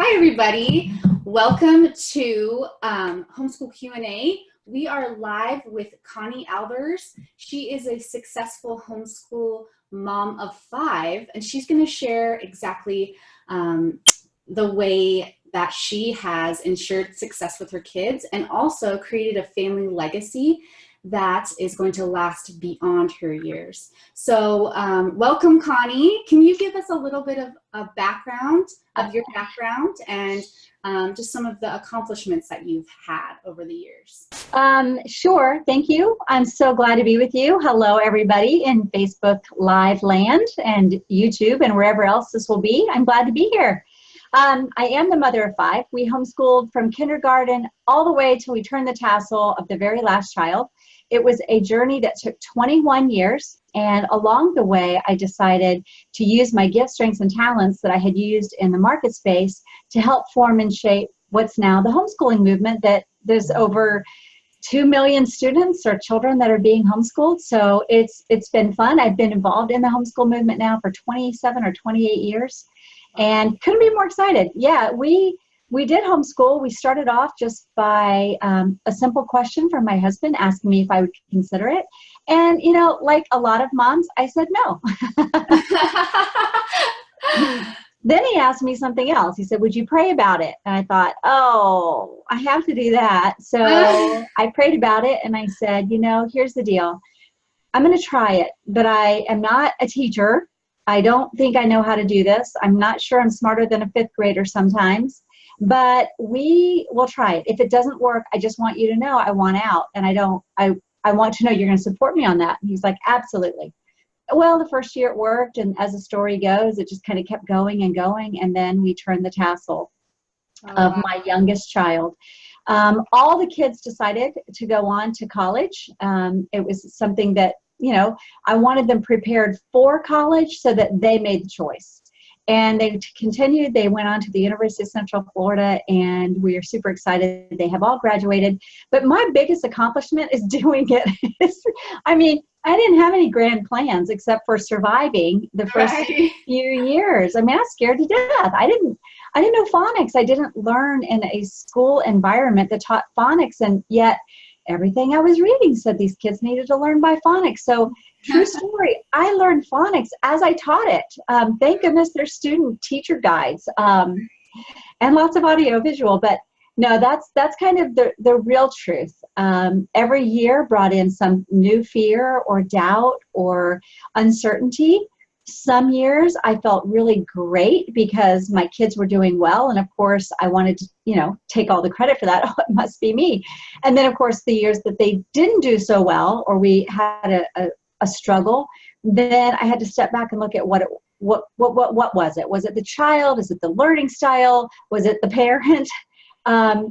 Hi, everybody. Welcome to Homeschool Q&A. We are live with Connie Albers. She is a successful homeschool mom of 5, and she's going to share exactly the way that she has ensured success with her kids and also created a family legacy that is going to last beyond her years. So welcome, Connie. Can you give us a little bit of a background of your background and just some of the accomplishments that you've had over the years? Sure. Thank you. I'm so glad to be with you. Hello, everybody in Facebook Live land and YouTube and wherever else this will be. I'm glad to be here. I am the mother of 5. We homeschooled from kindergarten all the way till we turned the tassel of the very last child. It was a journey that took 21 years, and along the way, I decided to use my gifts, strengths, and talents that I had used in the market space to help form and shape what's now the homeschooling movement, that there's over 2 million students or children that are being homeschooled. So it's been fun. I've been involved in the homeschool movement now for 27 or 28 years, and couldn't be more excited. Yeah, we did homeschool. We started off just by a simple question from my husband asking me if I would consider it. And, you know, like a lot of moms, I said no. Then he asked me something else. He said, would you pray about it? And I thought, oh, I have to do that. So I prayed about it and I said, you know, here's the deal. I'm going to try it, but I am not a teacher. I don't think I know how to do this. I'm not sure I'm smarter than a 5th grader sometimes. But we will try it. If it doesn't work, I just want you to know I want out, and I want to know you're going to support me on that. And he's like, absolutely. Well, the first year it worked, and as the story goes, it just kind of kept going, and then we turned the tassel of my youngest child. All the kids decided to go on to college. It was something that, you know, I wanted them prepared for college so that they made the choice. And they continued. They went on to the University of Central Florida, and we are super excited. They have all graduated. But my biggest accomplishment is doing it. I mean, I didn't have any grand plans except for surviving the first few years. I mean, I was scared to death. I didn't know phonics. I didn't learn in a school environment that taught phonics, and yet everything I was reading said these kids needed to learn by phonics. So true story, I learned phonics as I taught it. Thank goodness there's student teacher guides and lots of audio visual, but no, that's kind of the real truth. Every year brought in some new fear or doubt or uncertainty. Some years I felt really great because my kids were doing well, and of course I wanted to, you know, take all the credit for that. Oh, it must be me. And then of course the years that they didn't do so well, or we had a struggle, then I had to step back and look at what was it? Was it the child? Is it the learning style? Was it the parent?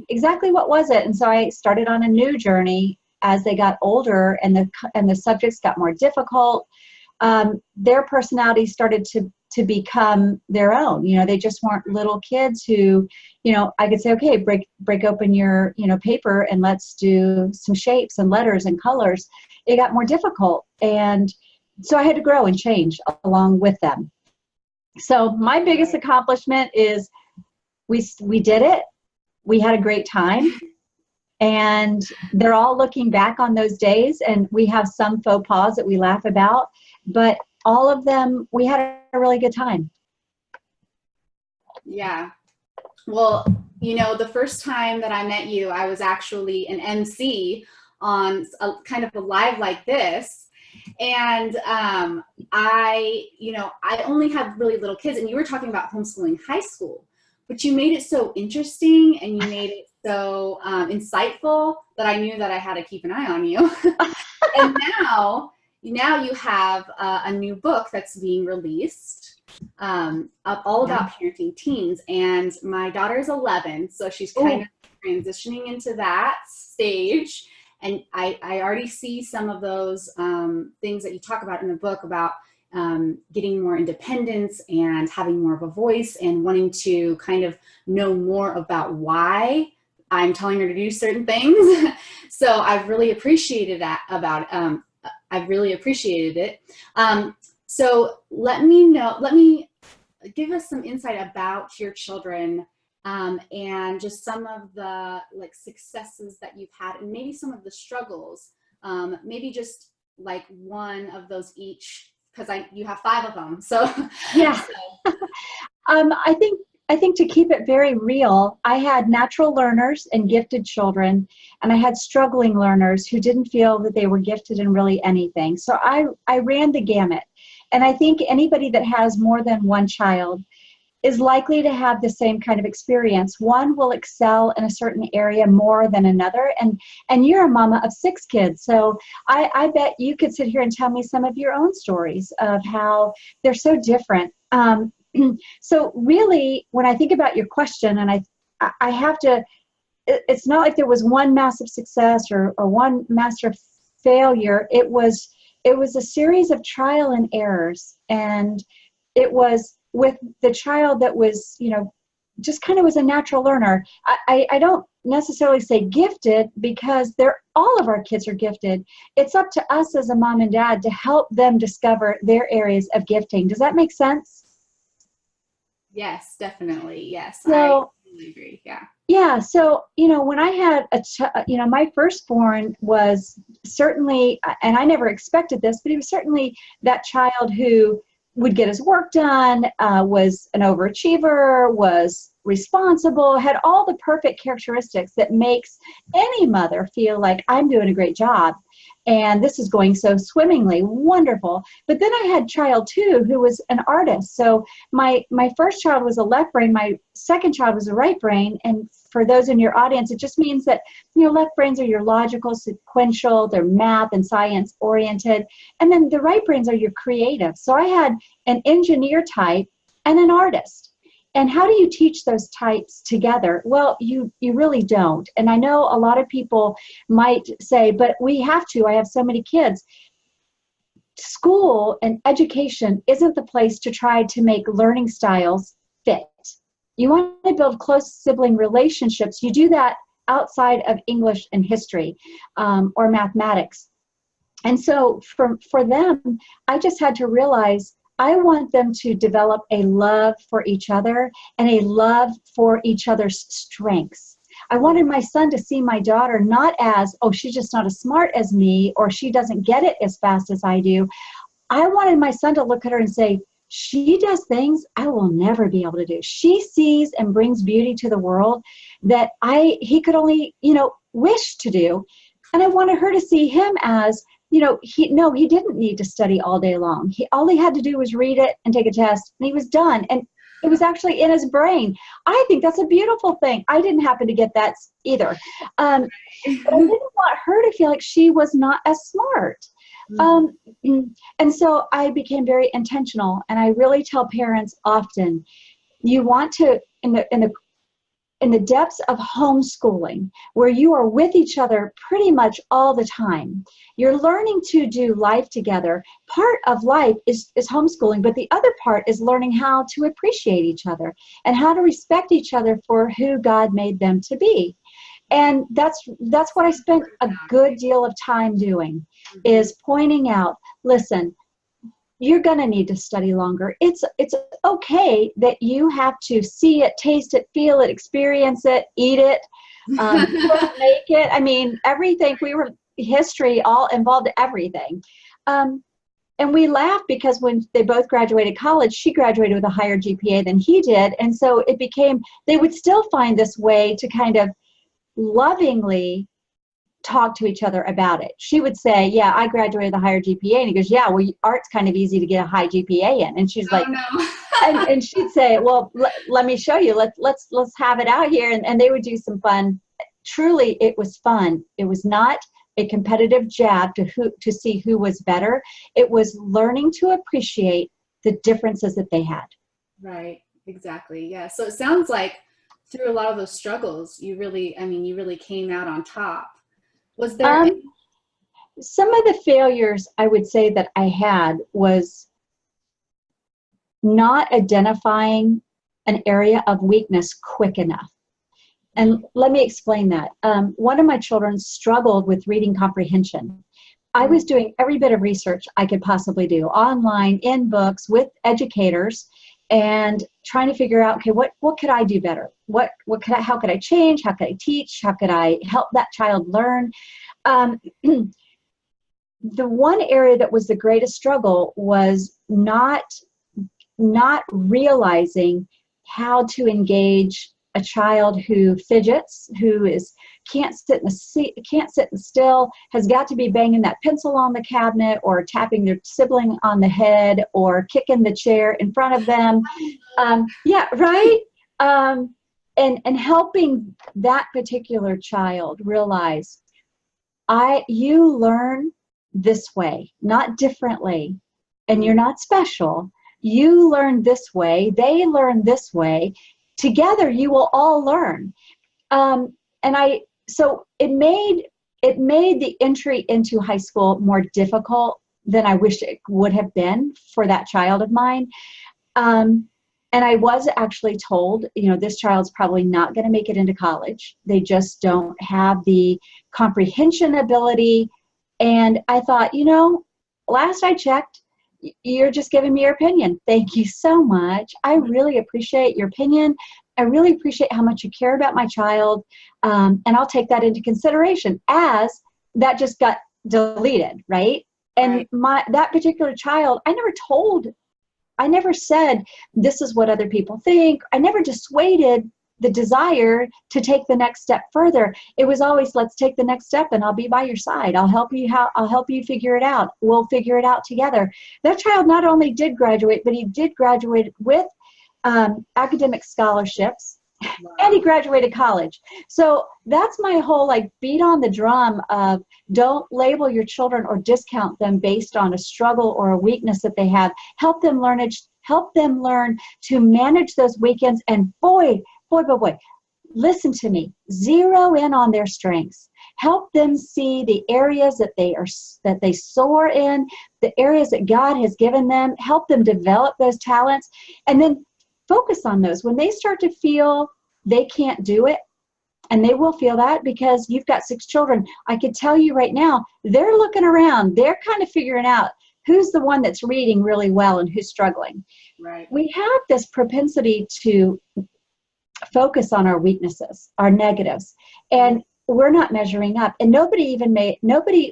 Exactly what was it? And so I started on a new journey as they got older and the subjects got more difficult. Their personalities started to become their own. You know, they just weren't little kids who, you know, I could say, okay, break open your, you know, paper and let's do some shapes and letters and colors. It got more difficult. And so I had to grow and change along with them. So my biggest accomplishment is we did it. We had a great time. And they're all looking back on those days, and we have some faux pas that we laugh about, but all of them, we had a really good time. Yeah. Well, you know, the first time that I met you, I was actually an MC on a kind of a live like this. And I only had really little kids, and you were talking about homeschooling high school, but you made it so interesting and you made it so insightful that I knew that I had to keep an eye on you. And now you have a new book that's being released all about parenting teens. And my daughter is 11, so she's kind of transitioning into that stage. And I already see some of those things that you talk about in the book about getting more independence and having more of a voice and wanting to kind of know more about why I'm telling her to do certain things. So I've really appreciated that about it. I've really appreciated it. So let me give us some insight about your children and just some of the like successes that you've had, and maybe some of the struggles, maybe just like one of those each, because you have 5 of them. So yeah. so. I think to keep it very real, I had natural learners and gifted children, and I had struggling learners who didn't feel that they were gifted in really anything. So I ran the gamut. And I think anybody that has more than one child is likely to have the same kind of experience. One will excel in a certain area more than another. And you're a mama of 6 kids. So I bet you could sit here and tell me some of your own stories of how they're so different. So really, when I think about your question, and I have to, it's not like there was one massive success or one massive failure. It was a series of trial and errors. And it was with the child that was, just kind of was a natural learner. I don't necessarily say gifted, because all of our kids are gifted. It's up to us as a mom and dad to help them discover their areas of gifting. Does that make sense? Yes, definitely. Yes, So, I totally agree. Yeah. Yeah. So, when I had my firstborn was certainly, and I never expected this, but he was certainly that child who would get his work done, was an overachiever, was responsible, had all the perfect characteristics that makes any mother feel like I'm doing a great job. And this is going so swimmingly, wonderful. But then I had child 2 who was an artist. So my first child was a left brain. My second child was a right brain. And for those in your audience, it just means that, left brains are your logical, sequential, they're math and science oriented. And then the right brains are your creative. So I had an engineer type and an artist. And how do you teach those types together? Well, you really don't. And I know a lot of people might say, but we have to. I have so many kids. School and education isn't the place to try to make learning styles fit. You want to build close sibling relationships. You do that outside of English and history or mathematics. And so for them, I just had to realize I want them to develop a love for each other and a love for each other's strengths. I wanted my son to see my daughter not as, oh, she's just not as smart as me, or she doesn't get it as fast as I do. I wanted my son to look at her and say, she does things I will never be able to do. She sees and brings beauty to the world that he could only, wish to do. And I wanted her to see him as, he didn't need to study all day long. All he had to do was read it and take a test, and he was done. And it was actually in his brain. I think that's a beautiful thing. I didn't happen to get that either. But I didn't want her to feel like she was not as smart. And so I became very intentional. And I really tell parents often, you want to, in the depths of homeschooling, where you are with each other pretty much all the time, you're learning to do life together. Part of life is homeschooling, but the other part is learning how to appreciate each other and how to respect each other for who God made them to be. And that's what I spent a good deal of time doing, is pointing out, listen, you're going to need to study longer. It's okay that you have to see it, taste it, feel it, experience it, eat it, make it. I mean, everything. History all involved everything. And we laugh because when they both graduated college, she graduated with a higher GPA than he did. And so it became, they would still find this way to kind of lovingly talk to each other about it. She would say, yeah, I graduated with a higher GPA. And he goes, yeah, well, art's kind of easy to get a high GPA in. And she's like, no. and she'd say, well, let me show you. Let's have it out here. And they would do some fun. Truly, it was fun. It was not a competitive jab to see who was better. It was learning to appreciate the differences that they had. Right. Exactly. Yeah. So it sounds like through a lot of those struggles, you really came out on top. Was there some of the failures I would say that I had was not identifying an area of weakness quick enough. And let me explain that. One of my children struggled with reading comprehension. I was doing every bit of research I could possibly do, online, in books, with educators, and trying to figure out, okay, what could I do better? How could I change? How could I teach? How could I help that child learn? The one area that was the greatest struggle was not realizing how to engage a child who fidgets, can't sit still, has got to be banging that pencil on the cabinet or tapping their sibling on the head or kicking the chair in front of them. Yeah, right. And helping that particular child realize, you learn this way, not differently, and you're not special. You learn this way, they learn this way. Together, you will all learn. So it made the entry into high school more difficult than I wish it would have been for that child of mine. And I was actually told, this child's probably not going to make it into college. They just don't have the comprehension ability. And I thought, last I checked, you're just giving me your opinion. Thank you so much. I really appreciate your opinion. I really appreciate how much you care about my child. And I'll take that into consideration, as that just got deleted, right? And that particular child, I never said, this is what other people think. I never dissuaded the desire to take the next step further. It was always, let's take the next step and I'll be by your side. I'll help you figure it out. We'll figure it out together. That child not only did graduate, but he did graduate with academic scholarships. Wow. And he graduated college. So that's my whole beat on the drum of, don't label your children or discount them based on a struggle or a weakness that they have. Help them learn to manage those weekends. And boy, listen to me. Zero in on their strengths. Help them see the areas that they soar in, the areas that God has given them. Help them develop those talents, and then focus on those. When they start to feel they can't do it, and they will feel that because you've got 6 children, I could tell you right now, they're looking around. They're kind of figuring out who's the one that's reading really well and who's struggling. Right. We have this propensity to focus on our weaknesses, our negatives, and we're not measuring up. And nobody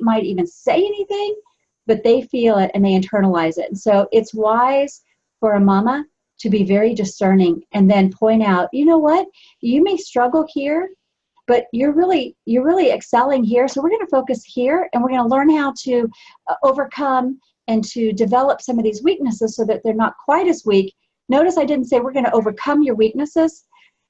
might even say anything, but they feel it and they internalize it. And so it's wise for a mama to be very discerning and then point out, you know what, you may struggle here, but you're really excelling here. So we're going to focus here, and we're going to learn how to overcome and to develop some of these weaknesses so that they're not quite as weak. Notice I didn't say we're going to overcome your weaknesses.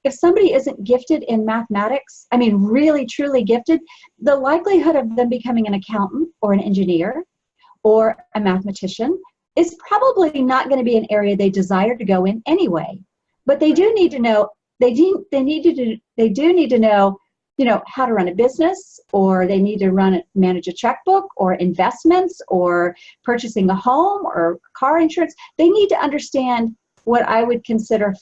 If somebody isn't gifted in mathematics, really, truly gifted, the likelihood of them becoming an accountant or an engineer or a mathematician is probably not going to be an area they desire to go in anyway. But they do need to know, they do need to know, how to run a business, or they need to manage a checkbook, or investments, or purchasing a home or car insurance. They need to understand what I would consider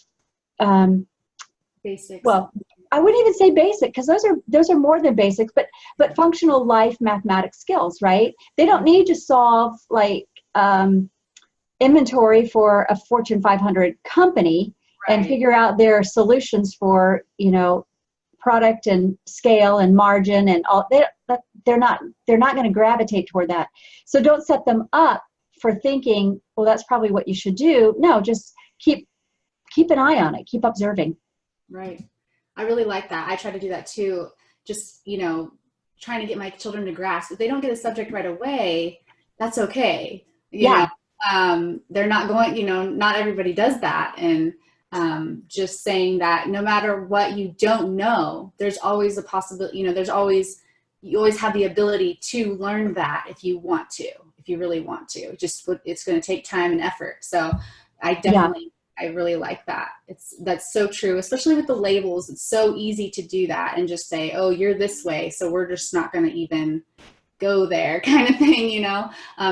basics. Well, I wouldn't even say basic, because those are more than basics, but functional life mathematics skills, right? They don't need to solve inventory for a Fortune 500 company, right, and figure out their solutions for product and scale and margin and all. They're not going to gravitate toward that. So don't set them up for thinking, well, that's probably what you should do. No, just keep an eye on it. Keep observing. Right. I really like that. I try to do that too. Just, trying to get my children to grasp. If they don't get a subject right away, that's okay. You know, they're not going, not everybody does that. And just saying that no matter what you don't know, there's always a possibility, you always have the ability to learn that if you want to, if you really want to. It's going to take time and effort. So I really like that. That's so true, especially with the labels. It's so easy to do that and just say, oh, you're this way, so we're just not going to even go there, kind of thing,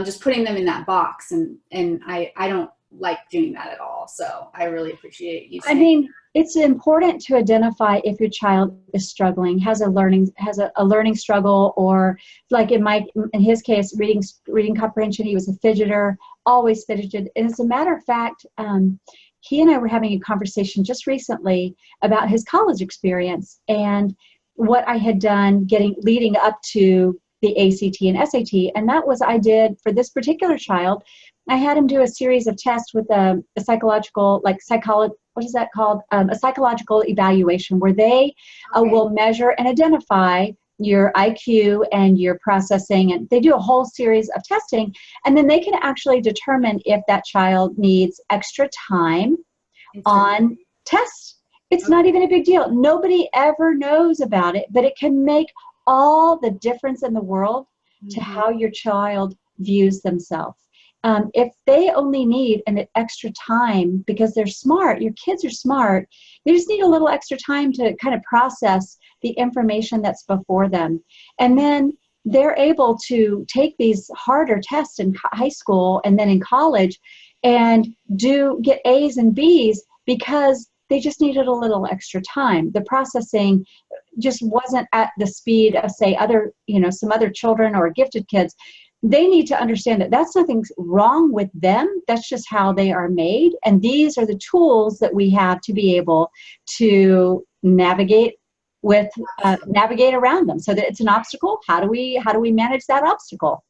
just putting them in that box. And I don't like doing that at all. So I really appreciate you saying it's important to identify if your child is struggling, has a learning struggle, or like in his case, reading comprehension. He was a fidgeter, always fidgeted. And as a matter of fact, he and I were having a conversation just recently about his college experience and what I had done leading up to the ACT and SAT. And that was, I did for this particular child, I had him do a series of tests with a psychological, what is that called? A psychological evaluation where they will measure and identify your IQ and your processing. And they do a whole series of testing. And then they can actually determine if that child needs extra time on tests. It's not even a big deal. Nobody ever knows about it, but it can make all the difference in the world to how your child views themselves. If they only need an extra time because they're smart, your kids are smart, they just need a little extra time to kind of process the information that's before them. And then they're able to take these harder tests in high school and then in college and get A's and B's because they just needed a little extra time. The processing just wasn't at the speed of, say, some other children or gifted kids. They need to understand that that's nothing wrong with them. That's just how they are made. And these are the tools that we have to be able to navigate around them. So that it's an obstacle. How do we manage that obstacle?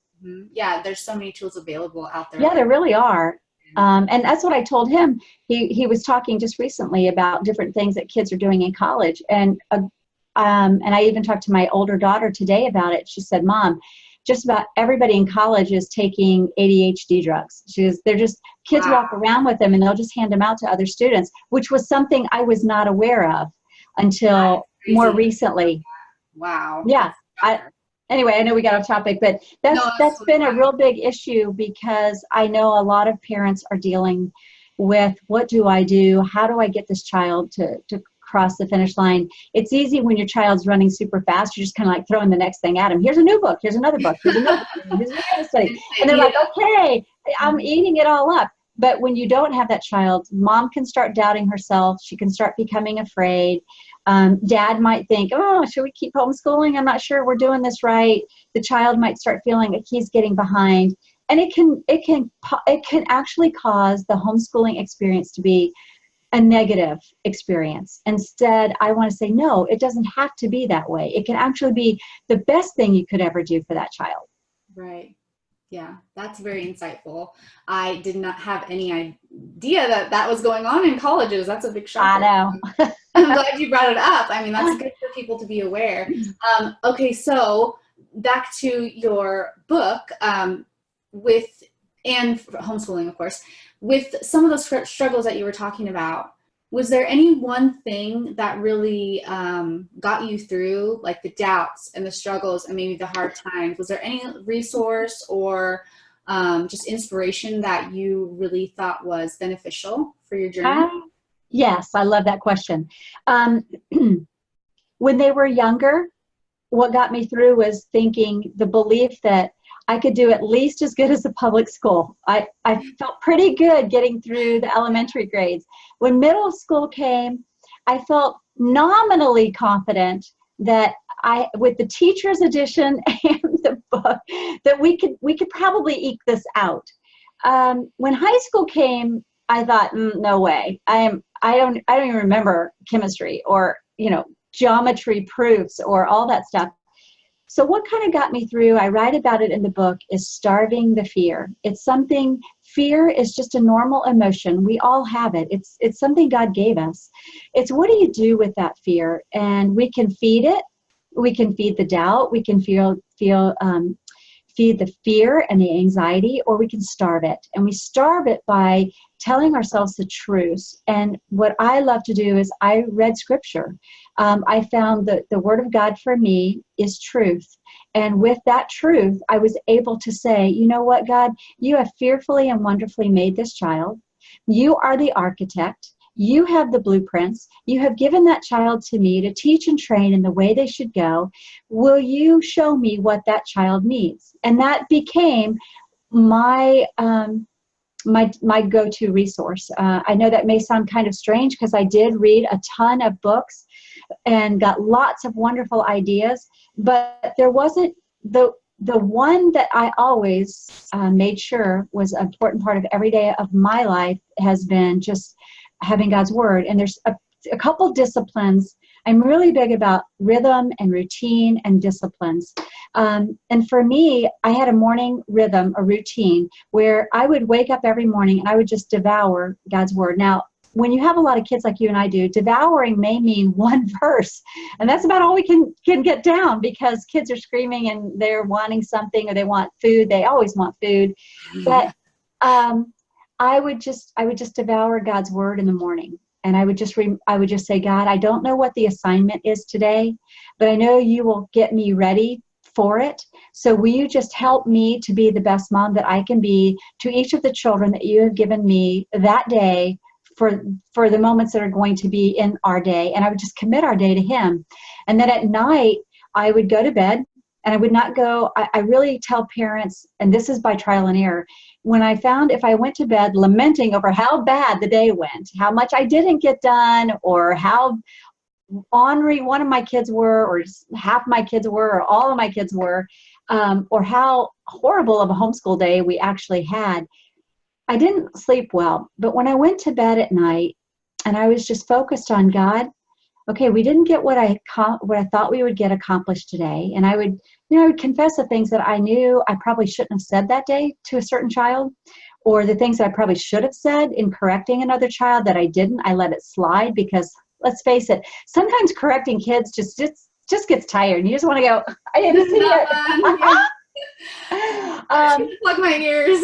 Yeah, there's so many tools available out there. Yeah, there really are. And that's what I told him. He was talking just recently about different things that kids are doing in college. And I even talked to my older daughter today about it. She said, Mom, just about everybody in college is taking ADHD drugs. Kids walk around with them and they'll just hand them out to other students, which was something I was not aware of until more recently. Wow. Yeah. Anyway, I know we got off topic, but that's been a real big issue because I know a lot of parents are dealing with, what do I do? How do I get this child to cross the finish line? It's easy when your child's running super fast. You're just kind of like throwing the next thing at them. Here's a new book. Here's another book. Here's another book. Here's another study. And they're like, okay, I'm eating it all up. But when you don't have that child, mom can start doubting herself. She can start becoming afraid. Dad might think, oh, should we keep homeschooling? I'm not sure we're doing this right. The child might start feeling like he's getting behind. And it can actually cause the homeschooling experience to be a negative experience. Instead, I want to say, no, it doesn't have to be that way. It can actually be the best thing you could ever do for that child. Right. Yeah, that's very insightful. I did not have any idea that was going on in colleges. That's a big shock. I know. I'm glad you brought it up. I mean, that's good for people to be aware. Okay, so back to your book, and homeschooling, of course. With some of those struggles that you were talking about, was there any one thing that really got you through, like the doubts and the struggles and maybe the hard times? Was there any resource or just inspiration that you really thought was beneficial for your journey? Yes, I love that question. When they were younger, what got me through was the belief that I could do at least as good as the public school. I felt pretty good getting through the elementary grades. When middle school came, I felt nominally confident that with the teacher's edition and the book, that we could probably eke this out. When high school came, I thought, no way. I don't even remember chemistry or geometry proofs or all that stuff. So what kind of got me through, I write about it in the book, is starving the fear. Fear is just a normal emotion. We all have it. It's something God gave us. It's what do you do with that fear? And we can feed it. We can feed the doubt. We can feed the fear and the anxiety, or we can starve it. And we starve it by telling ourselves the truth. And what I love to do is I read scripture. I found that the word of God for me is truth. And with that truth, I was able to say, you know what, God, you have fearfully and wonderfully made this child. You are the architect. You have the blueprints. You have given that child to me to teach and train in the way they should go. Will you show me what that child needs? And that became my go-to resource. I know that may sound kind of strange because I did read a ton of books and got lots of wonderful ideas, but there wasn't the one that I always made sure was an important part of every day of my life has been just having God's word. And there's a couple disciplines. I'm really big about rhythm and routine and disciplines. And for me, I had a morning rhythm, a routine, where I would wake up every morning and I would just devour God's word. Now, when you have a lot of kids like you and I do, devouring may mean one verse. And that's about all we can get down, because kids are screaming and they're wanting something, or they want food. They always want food. But I would just devour God's word in the morning. And I would just say, God, I don't know what the assignment is today, but I know you will get me ready for it. So will you just help me to be the best mom that I can be to each of the children that you have given me that day, for the moments that are going to be in our day. And I would just commit our day to him. And then at night, I would go to bed, and I would not go, I really tell parents, and this is by trial and error, when I found if I went to bed lamenting over how bad the day went, how much I didn't get done, or how ornery one of my kids were, or half my kids were, or all of my kids were, or how horrible of a homeschool day we actually had, I didn't sleep well. But when I went to bed at night and I was just focused on God, okay, we didn't get what I thought we would get accomplished today. And I would confess the things that I knew I probably shouldn't have said that day to a certain child, or the things that I probably should have said in correcting another child that I didn't. I let it slide, because let's face it, sometimes correcting kids just gets tired. You just want to go, I didn't see it. Plug my ears.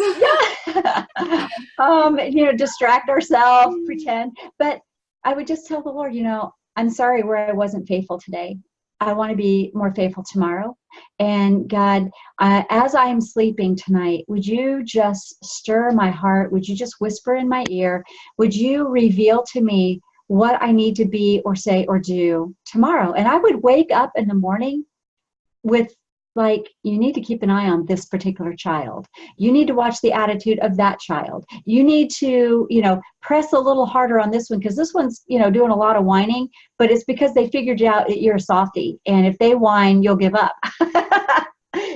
Distract ourselves, pretend. But I would just tell the Lord, I'm sorry where I wasn't faithful today. I want to be more faithful tomorrow. And God, as I am sleeping tonight, would you just stir my heart? Would you just whisper in my ear? Would you reveal to me what I need to be or say or do tomorrow? And I would wake up in the morning with, like, you need to keep an eye on this particular child. You need to watch the attitude of that child. You need to, press a little harder on this one, because this one's, doing a lot of whining, but it's because they figured out that you're a softie. And if they whine, you'll give up.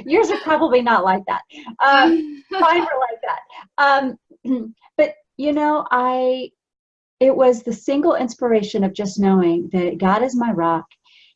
Yours are probably not like that. Mine were like that. But, it was the single inspiration of just knowing that God is my rock.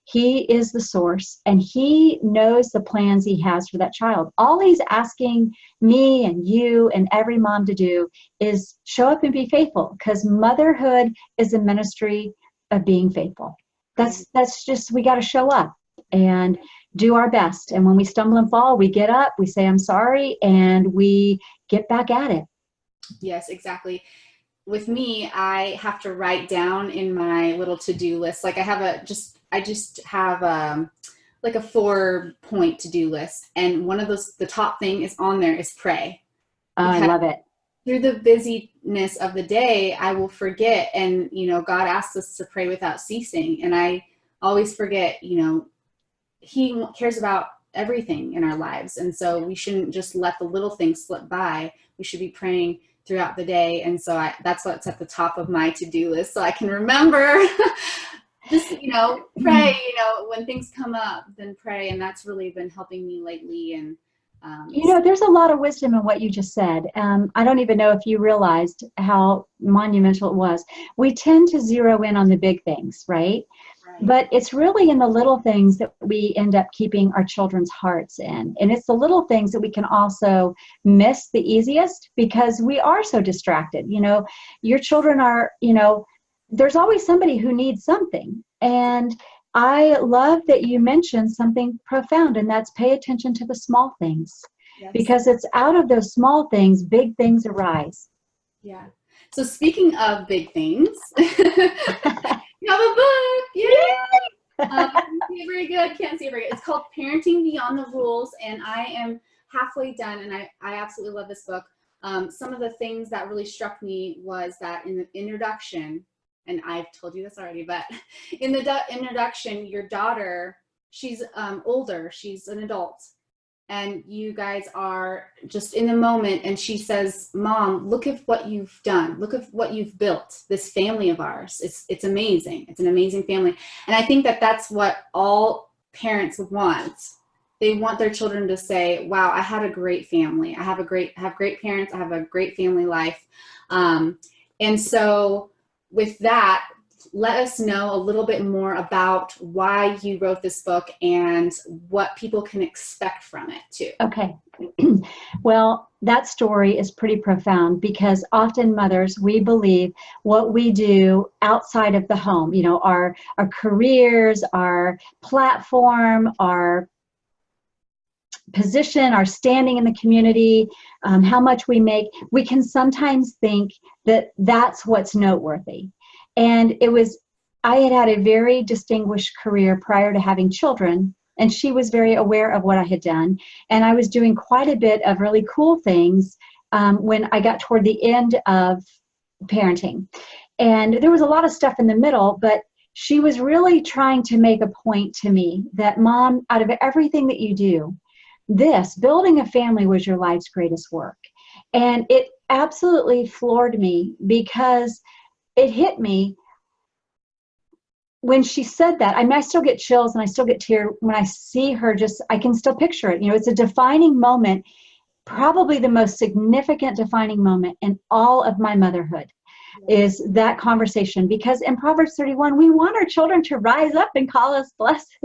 He is the source, and he knows the plans he has for that child. All he's asking me and you and every mom to do is show up and be faithful, because motherhood is a ministry of being faithful. That's just, we got to show up and do our best. And when we stumble and fall, we get up, we say, I'm sorry, and we get back at it. Yes, exactly. With me, I have to write down in my little to-do list. Like I just have like a 4-point to-do list. And one of those, the top thing is on there is pray. I love it. Through the busyness of the day, I will forget. And, God asks us to pray without ceasing. And I always forget, he cares about everything in our lives. And so we shouldn't just let the little things slip by. We should be praying throughout the day. And so that's what's at the top of my to-do list. So I can remember just, pray, when things come up, then pray. And that's really been helping me lately. And, there's a lot of wisdom in what you just said. I don't even know if you realized how monumental it was. We tend to zero in on the big things, right? But it's really in the little things that we end up keeping our children's hearts in. And it's the little things that we can also miss the easiest, because we are so distracted. Your children are, there's always somebody who needs something. And I love that you mentioned something profound, and that's pay attention to the small things. Yes. Because it's out of those small things, big things arise. Yeah. So speaking of big things, you have a book. Yay! Can't see it very good. It's called Parenting Beyond the Rules, and I am halfway done, and I absolutely love this book. Some of the things that really struck me was that in the introduction, and I've told you this already, but in the introduction, your daughter, she's older, she's an adult, and you guys are just in the moment, and she says, Mom, look at what you've done. Look at what you've built, this family of ours. It's amazing. It's an amazing family. And I think that that's what all parents want. They want their children to say, wow, I had a great family. I have great parents. I have a great family life. And so with that, let us know a little bit more about why you wrote this book and what people can expect from it too. Okay. Well, that story is pretty profound because often mothers, we believe what we do outside of the home, you know, our careers, our platform, our position, our standing in the community, how much we make, we can sometimes think that that's what's noteworthy. And I had a very distinguished career prior to having children, and she was very aware of what I had done. And I was doing quite a bit of really cool things when I got toward the end of parenting. And there was a lot of stuff in the middle, but she was really trying to make a point to me that, Mom, out of everything that you do, building a family was your life's greatest work. And it absolutely floored me because it hit me when she said that. I mean, I still get chills and I still get tears when I see her. I can still picture it. You know, it's a defining moment, probably the most significant defining moment in all of my motherhood is that conversation. Because in Proverbs 31, we want our children to rise up and call us blessed.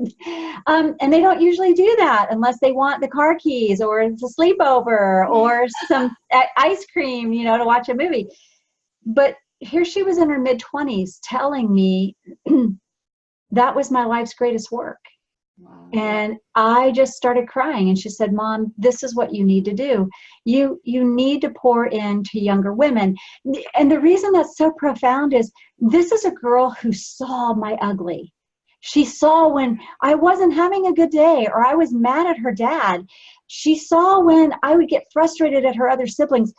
And they don't usually do that unless they want the car keys or it's a sleepover or some ice cream, you know, to watch a movie. But here she was in her mid-20s telling me that was my life's greatest work. Wow. And I just started crying. And she said, Mom, this is what you need to do. You need to pour into younger women. And the reason that's so profound is this is a girl who saw my ugly. She saw when I wasn't having a good day or I was mad at her dad. She saw when I would get frustrated at her other siblings.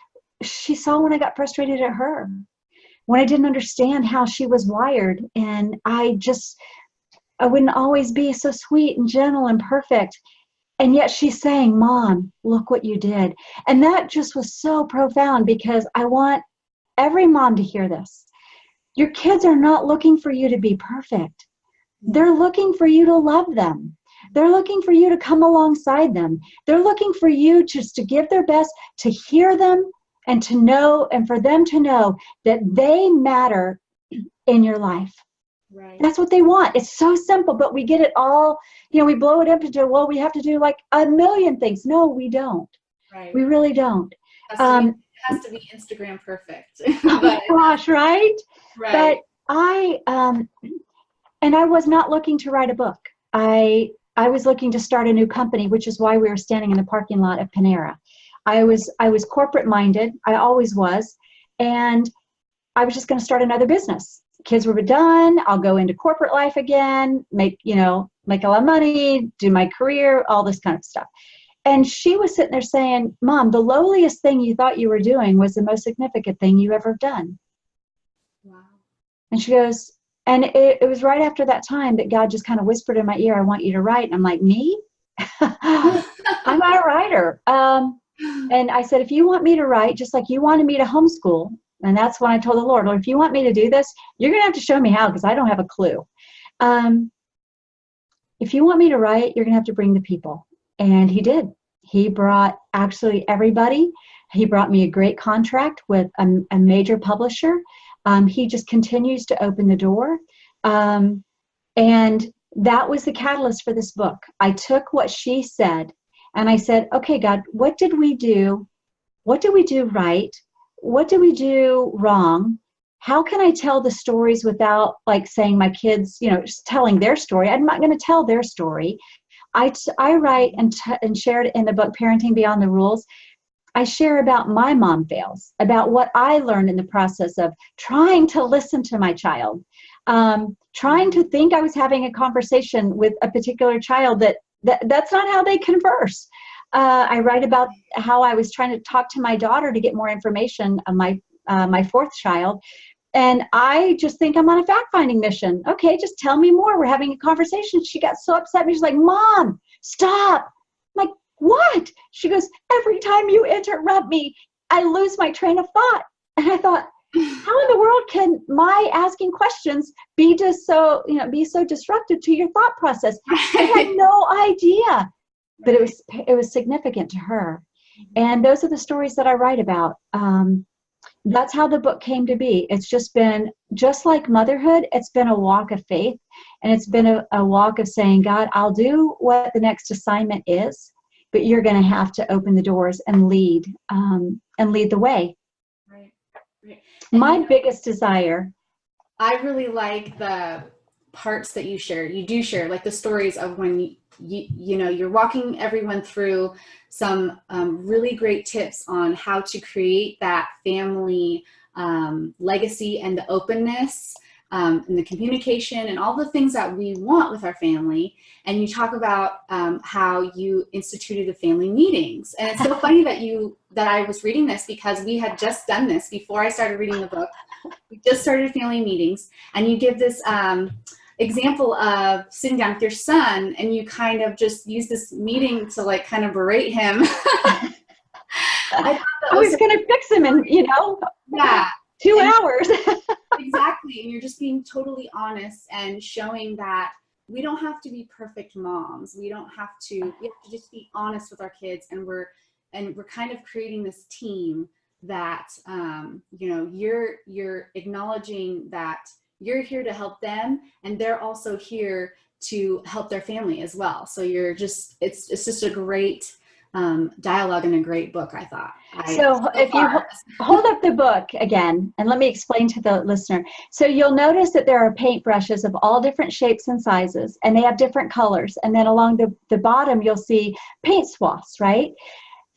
She saw when I got frustrated at her, when I didn't understand how she was wired. And I wouldn't always be so sweet and gentle and perfect. And yet she's saying, Mom, look what you did. And that just was so profound because I want every mom to hear this. Your kids are not looking for you to be perfect. They're looking for you to love them. They're looking for you to come alongside them. They're looking for you just to give their best, to hear them and to know, and for them to know that they matter in your life. Right. That's what they want. It's so simple, but we get it all, you know, we blow it up into, well, we have to do like a million things. No, we don't. Right. We really don't. It has to be Instagram perfect. Oh my gosh, right? Right. But I was not looking to write a book. I was looking to start a new company, which is why we were standing in the parking lot of Panera. I was corporate minded. I always was. And I was just going to start another business. Kids were done. I'll go into corporate life again, make a lot of money, do my career, all this kind of stuff. And she was sitting there saying, Mom, the lowliest thing you thought you were doing was the most significant thing you ever done. Wow. And she goes, and it was right after that time that God just kind of whispered in my ear, I want you to write. And I'm like, me? I'm not a writer. And I said, if you want me to write, just like you wanted me to homeschool, and that's when I told the Lord, if you want me to do this, you're going to have to show me how, because I don't have a clue. If you want me to write, you're going to have to bring the people. And he did. He brought actually everybody. He brought me a great contract with a major publisher. He just continues to open the door. And that was the catalyst for this book. I took what she said and I said, okay, God, what did we do? What did we do right? What did we do wrong? How can I tell the stories without like saying my kids, just telling their story? I'm not going to tell their story. I write and share it in the book, Parenting Beyond the Rules. I share about my mom fails, about what I learned in the process of trying to listen to my child, trying to think I was having a conversation with a particular child that's not how they converse. I write about how I was trying to talk to my daughter to get more information on my fourth child. And I just think I'm on a fact-finding mission. Okay, just tell me more. We're having a conversation. She got so upset. She's like, Mom, stop. I'm like, what? She goes, every time you interrupt me, I lose my train of thought. And I thought, how in the world can my asking questions be so disruptive to your thought process? I had no idea. But it was significant to her. And those are the stories that I write about. that's how the book came to be. It's just been, just like motherhood, it's been a walk of faith. And it's been a walk of saying, God, I'll do what the next assignment is, but you're going to have to open the doors and lead the way. Right. My biggest desire. I really like the parts that you share. You do share, like the stories of when you're walking everyone through some really great tips on how to create that family legacy and the openness and the communication and all the things that we want with our family. And you talk about how you instituted the family meetings. And it's so funny that I was reading this, because we had just done this before I started reading the book. We just started family meetings, and you give this example of sitting down with your son, and you kind of just use this meeting to like kind of berate him. I was going to fix him in, 2 hours. Exactly. And you're just being totally honest and showing that we don't have to be perfect moms. We have to just be honest with our kids, and we're kind of creating this team that you're acknowledging that you're here to help them, and they're also here to help their family as well. So it's just a great dialogue and a great book, I thought. So if you hold up the book again, and let me explain to the listener. So you'll notice that there are paintbrushes of all different shapes and sizes, and they have different colors. And then along the bottom, you'll see paint swaths, right?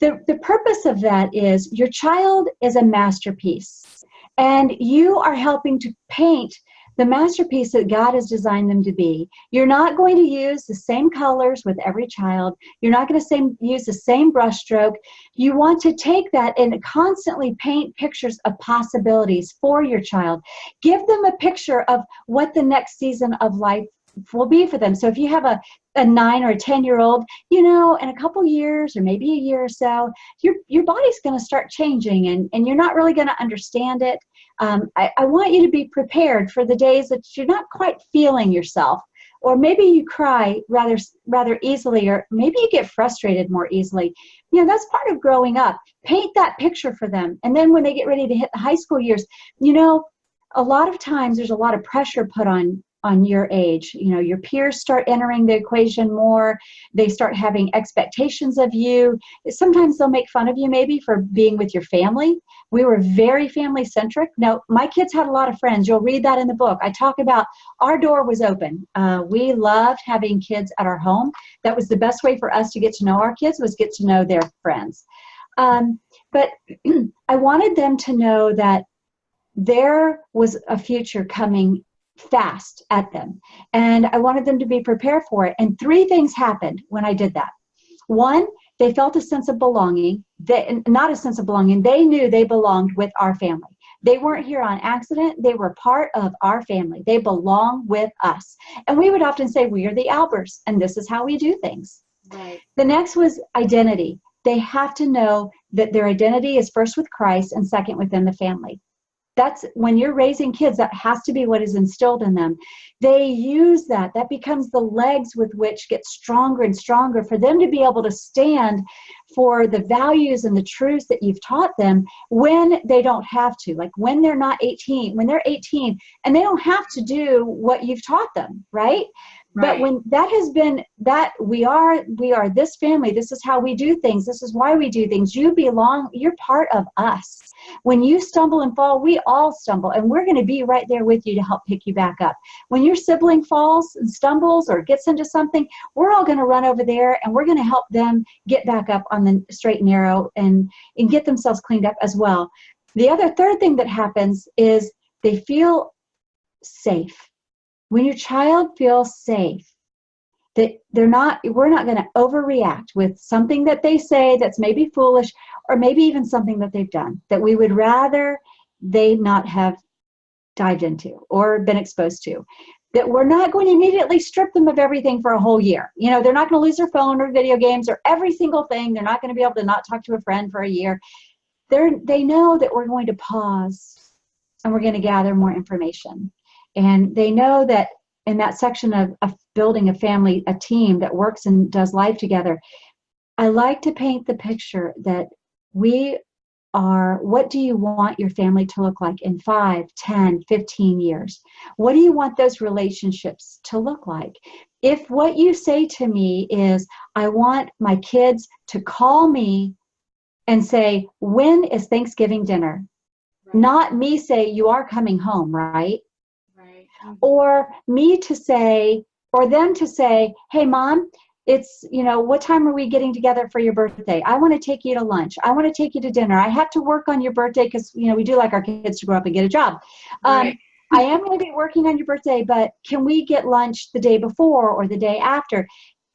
The purpose of that is your child is a masterpiece, and you are helping to paint the masterpiece that God has designed them to be. You're not going to use the same colors with every child. You're not going to use the same brushstroke. You want to take that and constantly paint pictures of possibilities for your child. Give them a picture of what the next season of life will be for them. So if you have a 9 or a 10-year-old, in a couple years or maybe a year or so, your body's going to start changing, and you're not really going to understand it. I want you to be prepared for the days that you're not quite feeling yourself, or maybe you cry rather easily, or maybe you get frustrated more easily. That's part of growing up. Paint that picture for them. And then when they get ready to hit the high school years, a lot of times there's a lot of pressure put on your age. Your peers start entering the equation more. They start having expectations of you. Sometimes they'll make fun of you maybe for being with your family. We were very family centric. Now, my kids had a lot of friends. You'll read that in the book. I talk about our door was open. We loved having kids at our home. That was the best way for us to get to know our kids, was get to know their friends. But I wanted them to know that there was a future coming fast at them, and I wanted them to be prepared for it. And 3 things happened when I did that. 1, they felt a sense of belonging. Not a sense of belonging. They knew they belonged with our family. They weren't here on accident. They were part of our family. They belong with us. And we would often say, we are the Albers, and this is how we do things. Right. The next was identity. They have to know that their identity is first with Christ and second within the family. That's when you're raising kids, that has to be what is instilled in them. They use that. That becomes the legs with which get stronger and stronger for them to be able to stand for the values and the truths that you've taught them when they don't have to. Like when they're not 18, when they're 18 and they don't have to do what you've taught them, right? But when that has been that we are this family, this is how we do things, this is why we do things, you belong, you're part of us. When you stumble and fall, we all stumble, and we're going to be right there with you to help pick you back up. When your sibling falls and stumbles or gets into something, we're all going to run over there and we're going to help them get back up on the straight and narrow and get themselves cleaned up as well. The third thing that happens is they feel safe. When your child feels safe, that we're not going to overreact with something that they say that's maybe foolish, or maybe even something that they've done that we would rather they not have dived into or been exposed to. That we're not going to immediately strip them of everything for a whole year. They're not going to lose their phone or video games or every single thing. They're not going to be able to not talk to a friend for a year. They know that we're going to pause and we're going to gather more information. And they know that in that section of building a family, a team that works and does life together, I like to paint the picture that we are, what do you want your family to look like in 5, 10, 15 years? What do you want those relationships to look like? If what you say to me is, I want my kids to call me and say, when is Thanksgiving dinner? Right. Not me say, you are coming home, right? Right. Mm-hmm. Or me to say, or them to say, hey, Mom, it's, what time are we getting together for your birthday? I want to take you to lunch. I want to take you to dinner. I have to work on your birthday because, we do like our kids to grow up and get a job. Right. I am going to be working on your birthday, but can we get lunch the day before or the day after?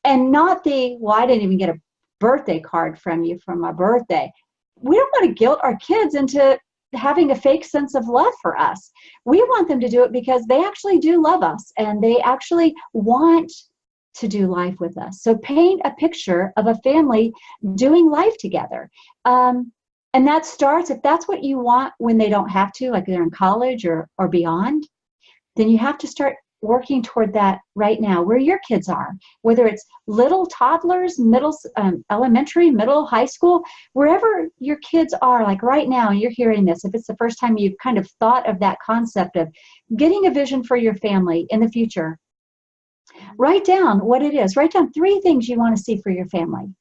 And not well, I didn't even get a birthday card from you for my birthday. We don't want to guilt our kids into having a fake sense of love for us. We want them to do it because they actually do love us and they actually want to do life with us. So paint a picture of a family doing life together. And that starts, if that's what you want when they don't have to, like they're in college or beyond, then you have to start working toward that right now, where your kids are, whether it's little toddlers, middle, elementary, middle, high school, wherever your kids are, like right now, you're hearing this, if it's the first time you've kind of thought of that concept of getting a vision for your family in the future, write down what it is. Write down 3 things you want to see for your family,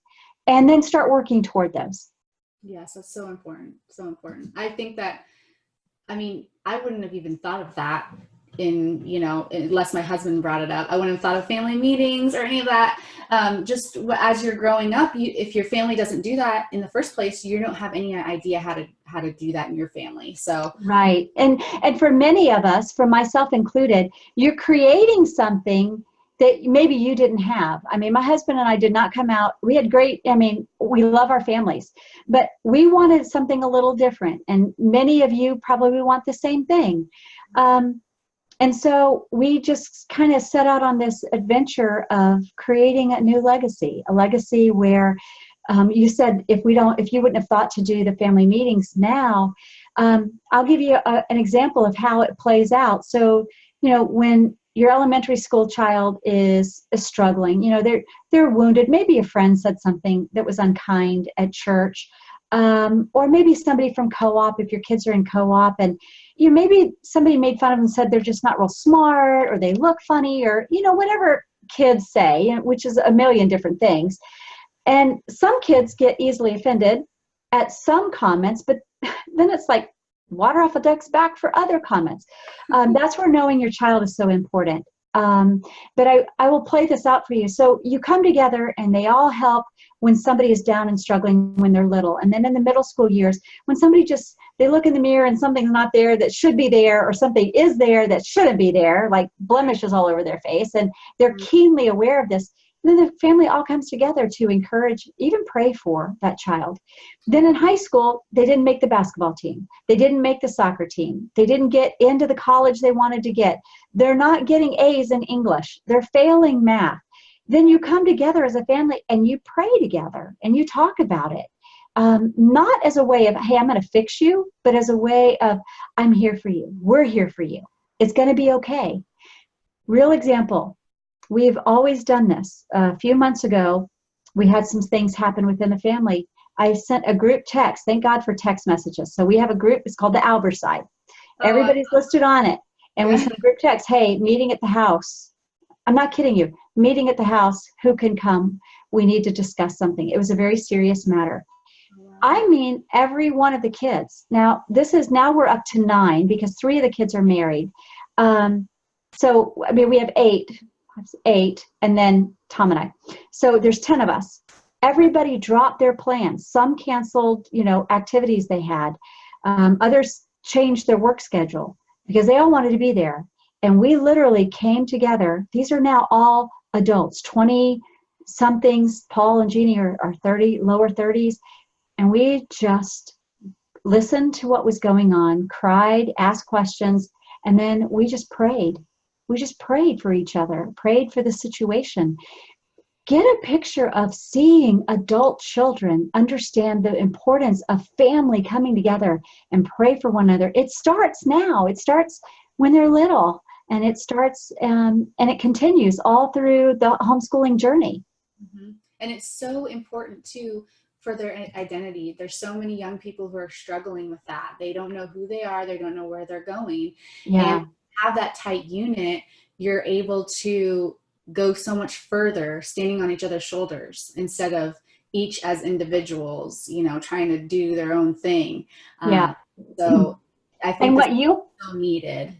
and then start working toward those. Yes, that's so important. So important. I think that, I wouldn't have even thought of that unless my husband brought it up. I wouldn't have thought of family meetings or any of that. Just as you're growing up, if your family doesn't do that in the first place, you don't have any idea how to do that in your family. So right, and for many of us, for myself included, you're creating something that maybe you didn't have. My husband and I did not come out. We had great, we love our families, but we wanted something a little different. And many of you probably want the same thing. And so we just kind of set out on this adventure of creating a new legacy, a legacy where you said, if you wouldn't have thought to do the family meetings now, I'll give you an example of how it plays out. So, when your elementary school child is struggling, they're wounded. Maybe a friend said something that was unkind at church, or maybe somebody from co-op, if your kids are in co-op, and maybe somebody made fun of them and said they're just not real smart, or they look funny, or whatever kids say, which is a million different things. And some kids get easily offended at some comments, but then it's like water off a duck's back for other comments. That's where knowing your child is so important. But I will play this out for you. So you come together and they all help when somebody is down and struggling when they're little. And then in the middle school years, when somebody they look in the mirror and something's not there that should be there, or something is there that shouldn't be there, like blemishes all over their face, and they're keenly aware of this. And then the family all comes together to encourage, even pray for that child. Then in high school, they didn't make the basketball team. They didn't make the soccer team. They didn't get into the college they wanted to get. They're not getting A's in English. They're failing math. Then you come together as a family and you pray together and you talk about it. Not as a way of, hey, I'm going to fix you, but as a way of, I'm here for you. We're here for you. It's going to be okay. Real example. We've always done this. A few months ago, we had some things happen within the family. I sent a group text. Thank God for text messages. So we have a group. It's called the Albers side. Everybody's listed on it. And we sent a group text. Hey, meeting at the house. I'm not kidding you. Meeting at the house. Who can come? We need to discuss something. It was a very serious matter. Every one of the kids. Now we're up to 9 because 3 of the kids are married. So we have 8, and then Tom and I. So there's 10 of us. Everybody dropped their plans. Some canceled, activities they had. Others changed their work schedule because they all wanted to be there. And we literally came together. These are now all adults, 20-somethings. Paul and Jeannie are 30, lower 30s. And we just listened to what was going on, cried, asked questions, and then we just prayed. We just prayed for each other, prayed for the situation. Get a picture of seeing adult children understand the importance of family coming together and pray for one another. It starts now. It starts when they're little, and it starts and it continues all through the homeschooling journey. Mm-hmm. And it's so important too for their identity. There's so many young people who are struggling with that. They don't know who they are. They don't know where they're going. Yeah. And have that tight unit, you're able to go so much further standing on each other's shoulders instead of each as individuals, you know, trying to do their own thing. Yeah. So I think And what so needed.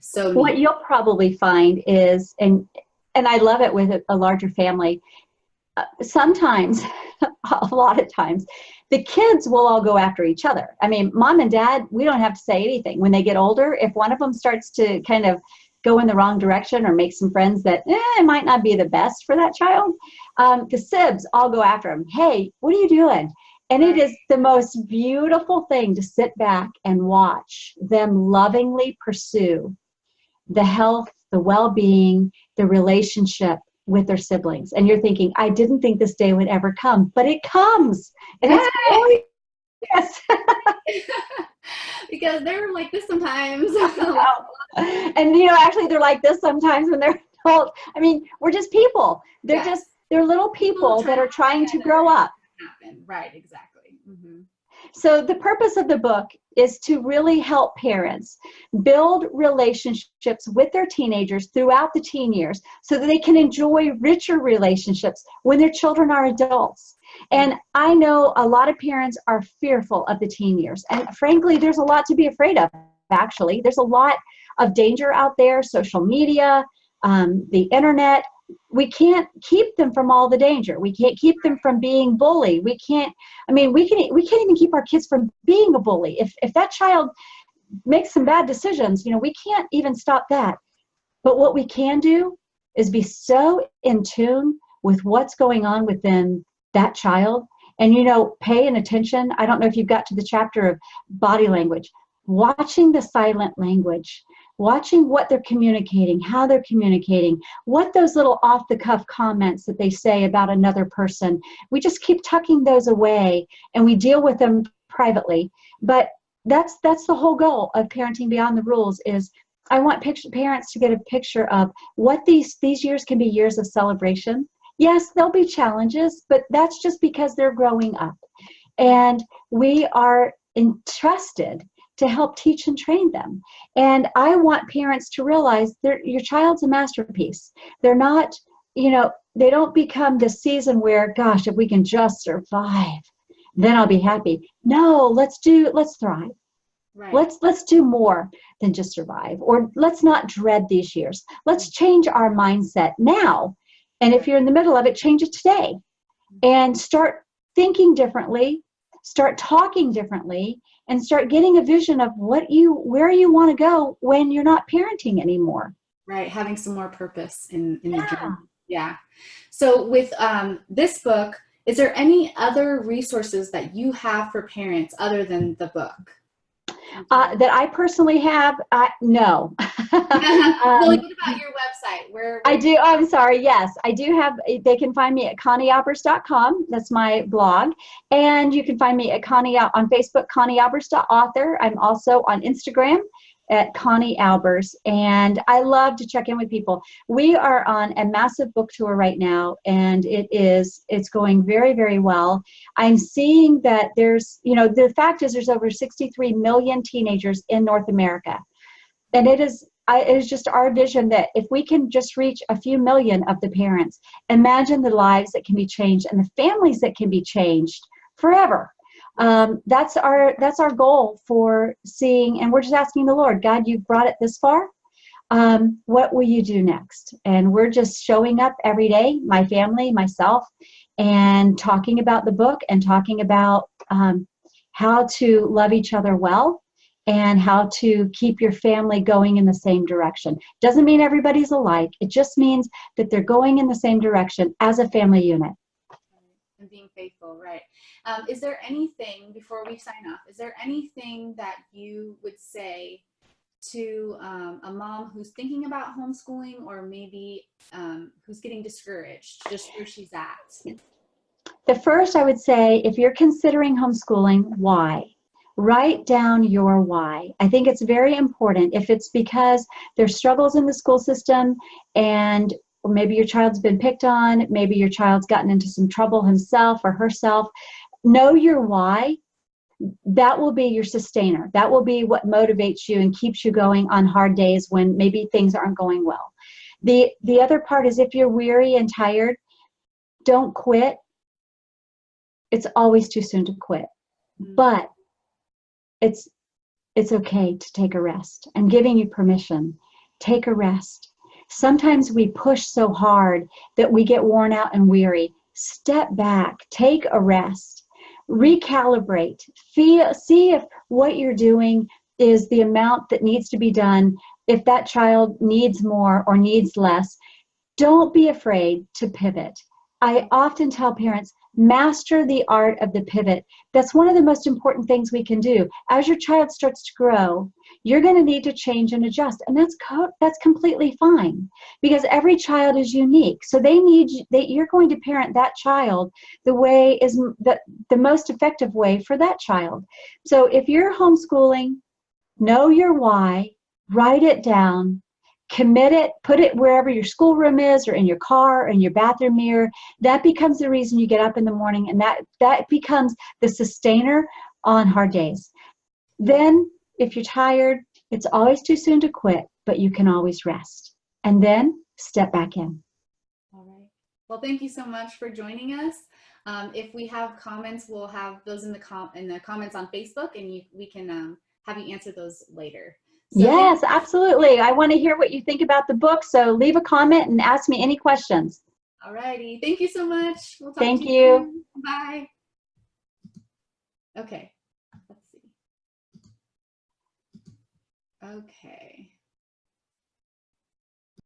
you'll probably find is, and I love it with a larger family, sometimes, a lot of times, the kids will all go after each other. I mean, mom and dad, we don't have to say anything. When they get older, if one of them starts to kind of go in the wrong direction or make some friends that might not be the best for that child, the sibs all go after them. Hey, what are you doing? And it is the most beautiful thing to sit back and watch them lovingly pursue the health, the well-being, the relationship with their siblings. And you're thinking, I didn't think this day would ever come, but it comes. And it's glorious. Because they're like this sometimes. And, you know, actually they're like this sometimes when they're adult. I mean, we're just people. They're little people that are trying to grow up. Right, exactly. Mm-hmm. So the purpose of the book is to really help parents build relationships with their teenagers throughout the teen years so that they can enjoy richer relationships when their children are adults. And I know a lot of parents are fearful of the teen years. And frankly, there's a lot to be afraid of, actually. There's a lot of danger out there, social media, the internet. We can't keep them from all the danger. We can't keep them from being bullied. We can't even keep our kids from being a bully. If that child makes some bad decisions, you know, we can't even stop that. But what we can do is be so in tune with what's going on within that child. And, you know, pay an attention. I don't know if you've got to the chapter of body language, watching the silent language, watching what they're communicating, how they're communicating, what those little off-the-cuff comments that they say about another person. We just keep tucking those away and we deal with them privately. But that's the whole goal of Parenting Beyond the Rules is I want parents to get a picture of what these years can be years of celebration. Yes, there'll be challenges, but that's just because they're growing up. And we are entrusted to help teach and train them. And I want parents to realize your child's a masterpiece. They're not, you know, they don't become the season where, gosh, if we can just survive, then I'll be happy. No, let's thrive. Right. Let's do more than just survive, or let's not dread these years. Let's change our mindset now. And if you're in the middle of it, change it today and start thinking differently, start talking differently, and start getting a vision of where you want to go when you're not parenting anymore. Right, having some more purpose in the journey. Yeah. So with this book, is there any other resources that you have for parents other than the book? That I personally have? No. Well, what about your website? Where I do. I'm sorry. Yes, I do have. They can find me at conniealbers.com. That's my blog. And you can find me at on Facebook, conniealbers.author. I'm also on Instagram at Connie Albers. And I love to check in with people. We are on a massive book tour right now, and it's going very, very well. I'm seeing that the fact is there's over 63 million teenagers in North America. And it is just our vision that if we can just reach a few million of the parents, imagine the lives that can be changed and the families that can be changed forever. That's our goal for seeing, and we're just asking the Lord, God, you've brought it this far. What will you do next? And we're just showing up every day, my family, myself, and talking about the book and talking about how to love each other well and how to keep your family going in the same direction. Doesn't mean everybody's alike. It just means that they're going in the same direction as a family unit. And being faithful, right. Is there anything, before we sign off, is there anything that you would say to a mom who's thinking about homeschooling, or maybe who's getting discouraged, just where she's at? The first, I would say, if you're considering homeschooling, why? Write down your why. I think it's very important. If it's because there's struggles in the school system and maybe your child's been picked on, maybe your child's gotten into some trouble himself or herself, know your why. That will be your sustainer. That will be what motivates you and keeps you going on hard days when maybe things aren't going well. The other part is, if you're weary and tired, don't quit. It's always too soon to quit. But it's okay to take a rest. I'm giving you permission. Take a rest. Sometimes we push so hard that we get worn out and weary. Step back, take a rest, recalibrate, see if what you're doing is the amount that needs to be done, if that child needs more or needs less. Don't be afraid to pivot. I often tell parents, master the art of the pivot. That's one of the most important things we can do. As your child starts to grow, you're going to need to change and adjust, and that's completely fine, because every child is unique. So you're going to parent that child the way is the most effective way for that child. So if you're homeschooling, know your why, write it down, commit it, put it wherever your schoolroom is, or in your car, or in your bathroom mirror. That becomes the reason you get up in the morning, and that becomes the sustainer on hard days. Then, if you're tired, it's always too soon to quit, but you can always rest. And then step back in. All right. Well, thank you so much for joining us. If we have comments, we'll have those in the comments on Facebook, and we can have you answer those later. So yes, absolutely. I want to hear what you think about the book, so leave a comment and ask me any questions. All righty. Thank you so much. We'll talk Thank to you. Soon. Bye. Okay. Let's see. Okay.